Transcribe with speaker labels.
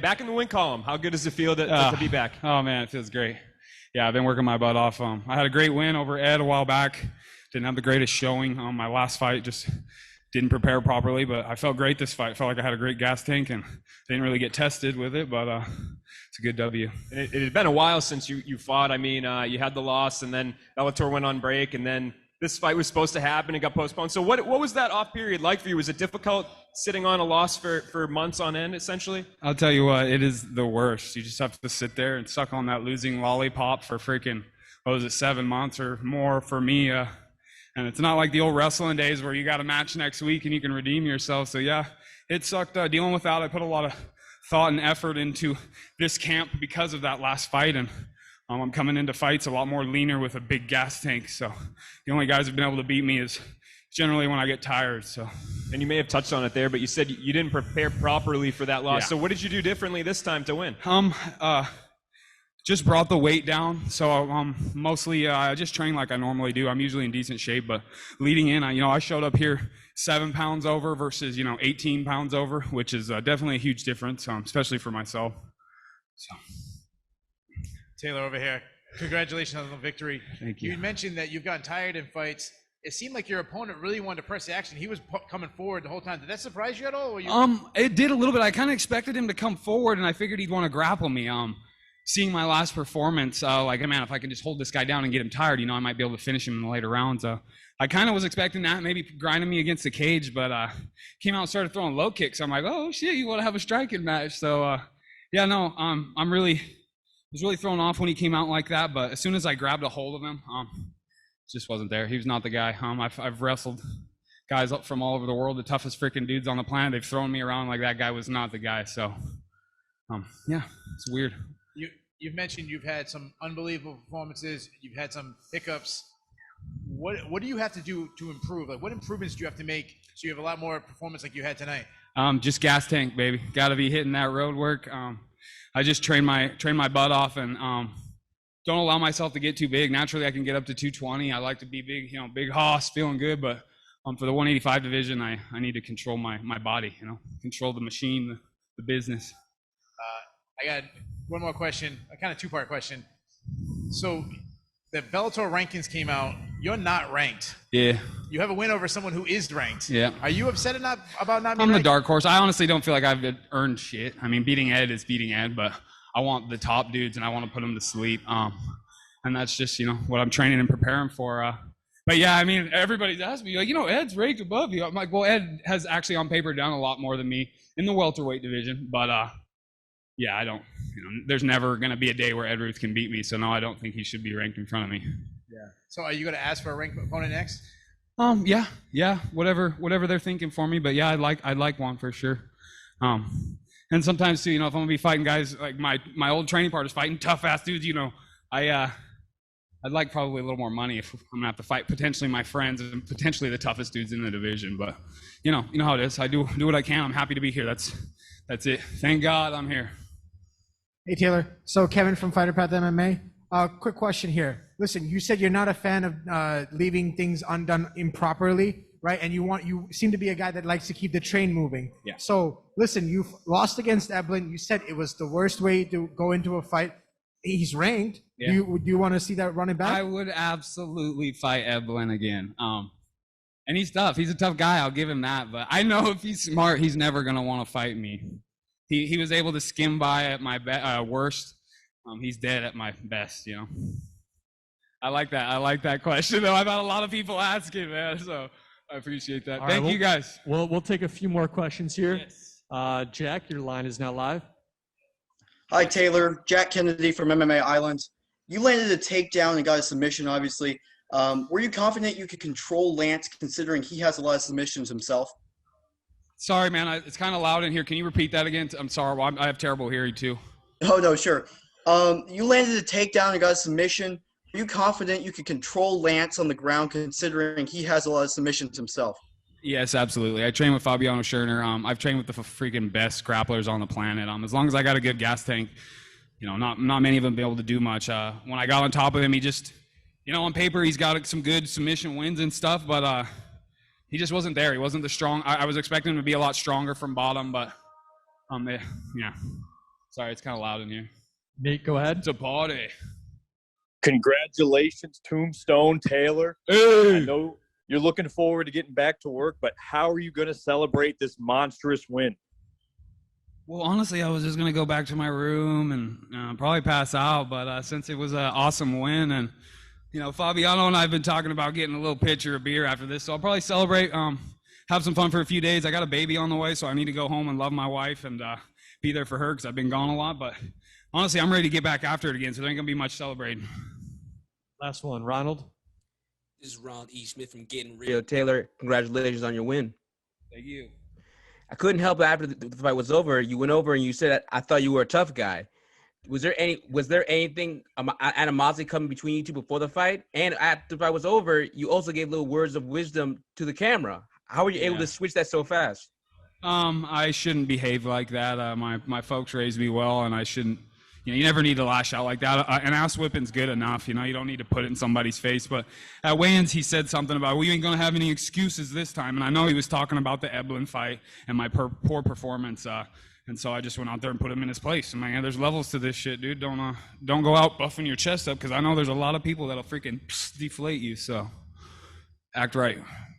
Speaker 1: Back in the win column. How good does it feel to be back?
Speaker 2: Oh man, it feels great. Yeah, I've been working my butt off. I had a great win over Ed a while back. Didn't have the greatest showing on my last fight. Just didn't prepare properly, but I felt great this fight. Felt like I had a great gas tank and didn't really get tested with it, but it's a good W.
Speaker 1: It had been a while since you fought. I mean, you had the loss, and then Bellator went on break, and then this fight was supposed to happen and got postponed. So what was that off period like for you? Was it difficult sitting on a loss for months on end, essentially?
Speaker 2: I'll tell you what, it is the worst. You just have to sit there and suck on that losing lollipop for freaking, 7 months or more for me. And it's not like the old wrestling days where you got a match next week and you can redeem yourself. So yeah, it sucked dealing with that. I put a lot of thought and effort into this camp because of that last fight. And I'm coming into fights a lot more leaner with a big gas tank. So the only guys who've been able to beat me is generally when I get tired. So,
Speaker 1: and you may have touched on it there, but you said you didn't prepare properly for that loss.
Speaker 2: Yeah.
Speaker 1: So what did you do differently this time to win?
Speaker 2: Just brought the weight down. So mostly I just train like I normally do. I'm usually in decent shape, but leading in, I showed up here 7 pounds over versus 18 pounds over, which is definitely a huge difference, especially for myself. So.
Speaker 3: Taylor over here. Congratulations on the victory.
Speaker 2: Thank you.
Speaker 3: You mentioned that you've gotten tired in fights. It seemed like your opponent really wanted to press the action. He was coming forward the whole time. Did that surprise you at all? Or
Speaker 2: It did a little bit. I kind of expected him to come forward, and I figured he'd want to grapple me. Seeing my last performance, man, if I can just hold this guy down and get him tired, I might be able to finish him in the later rounds. I kind of was expecting that, maybe grinding me against the cage, but came out and started throwing low kicks. I'm like, oh shit, you want to have a striking match? So was really thrown off when he came out like that. But as soon as I grabbed a hold of him, just wasn't there. He was not the guy. I've wrestled guys up from all over the world, the toughest freaking dudes on the planet. They've thrown me around like that guy was not the guy. So, it's weird.
Speaker 3: You've mentioned you've had some unbelievable performances. You've had some hiccups. What do you have to do to improve? Like, what improvements do you have to make so you have a lot more performance like you had tonight?
Speaker 2: Just gas tank, baby. Got to be hitting that road work. I just train my butt off and don't allow myself to get too big. Naturally, I can get up to 220. I like to be big, big hoss, feeling good. But for the 185 division, I need to control my body, control the machine, the business.
Speaker 3: I got one more question, a kind of two-part question. So the Bellator rankings came out. You're not ranked.
Speaker 2: Yeah.
Speaker 3: You have a win over someone who is ranked.
Speaker 2: Yeah.
Speaker 3: Are you upset about not being ranked?
Speaker 2: I'm the dark horse. I honestly don't feel like I've earned shit. I mean, beating Ed is beating Ed, but I want the top dudes and I want to put them to sleep. And that's just, what I'm training and preparing for. But yeah, I mean, everybody's asked me, like, Ed's ranked above you. I'm like, well, Ed has actually on paper done a lot more than me in the welterweight division. But yeah, I don't, there's never going to be a day where Ed Ruth can beat me. So no, I don't think he should be ranked in front of me.
Speaker 3: Yeah. So are you going to ask for a ranked opponent next?
Speaker 2: Yeah, whatever they're thinking for me. But yeah, I'd like one for sure. And sometimes too, if I'm gonna be fighting guys like my old training partners fighting tough ass dudes, I'd like probably a little more money if I'm gonna have to fight potentially my friends and potentially the toughest dudes in the division. But you know how it is. I do what I can. I'm happy to be here. That's it. Thank God I'm here.
Speaker 4: Hey Taylor. So Kevin from Fighter Path MMA. Quick question here. Listen, you said you're not a fan of leaving things undone improperly, right? And you seem to be a guy that likes to keep the train moving.
Speaker 2: Yeah.
Speaker 4: So listen, you've lost against Eblen. You said it was the worst way to go into a fight. He's ranked.
Speaker 2: Yeah.
Speaker 4: Do you want to see that running back?
Speaker 2: I would absolutely fight Eblen again. And he's tough. He's a tough guy. I'll give him that. But I know if he's smart, he's never gonna want to fight me. He was able to skim by at my worst. He's dead at my best, I like that question, though. I've had a lot of people asking, man, so I appreciate that. Thank you, guys.
Speaker 5: We'll take a few more questions here.
Speaker 2: Yes.
Speaker 5: Jack, your line is now live.
Speaker 6: Hi, Taylor. Jack Kennedy from MMA Island. You landed a takedown and got a submission, obviously. Were you confident you could control Lance, considering he has a lot of submissions himself?
Speaker 2: Sorry, man. It's kind of loud in here. Can you repeat that again? I'm sorry. I have terrible hearing, too.
Speaker 6: Oh, no, sure. You landed a takedown and got a submission. Are you confident you could control Lance on the ground, considering he has a lot of submissions himself?
Speaker 2: Yes, absolutely. I train with Fabiano Scherner. I've trained with the freaking best grapplers on the planet. As long as I got a good gas tank, not many of them be able to do much. When I got on top of him, he just, on paper, he's got some good submission wins and stuff, but he just wasn't there. He wasn't the strong. I was expecting him to be a lot stronger from bottom, but yeah. Sorry, it's kind of loud in here.
Speaker 5: Nate, go ahead.
Speaker 2: It's a party.
Speaker 7: Congratulations, Tombstone, Taylor.
Speaker 2: Hey!
Speaker 7: I know you're looking forward to getting back to work, but how are you going to celebrate this monstrous win?
Speaker 2: Well, honestly, I was just going to go back to my room and probably pass out. But since it was an awesome win, and, you know, Fabiano and I have been talking about getting a little pitcher of beer after this. So I'll probably celebrate, have some fun for a few days. I got a baby on the way, so I need to go home and love my wife and be there for her because I've been gone a lot. But honestly, I'm ready to get back after it again, so there ain't going to be much celebrating.
Speaker 5: Last one, Ronald.
Speaker 8: This is Ronald E. Smith from Getting Real. Taylor, congratulations on your win.
Speaker 2: Thank you.
Speaker 8: I couldn't help it after the fight was over. You went over and you said, I thought you were a tough guy. Was there anything animosity coming between you two before the fight? And after the fight was over, you also gave little words of wisdom to the camera. How were you able to switch that so fast?
Speaker 2: I shouldn't behave like that. My folks raised me well, and I shouldn't. You know, you never need to lash out like that. An ass whipping's good enough. You know, you don't need to put it in somebody's face. But at weigh-ins, he said something about, well, you ain't going to have any excuses this time. And I know he was talking about the Eblen fight and my poor performance. And so I just went out there and put him in his place. And, man, there's levels to this shit, dude. Don't go out buffing your chest up because I know there's a lot of people that'll freaking deflate you. So act right.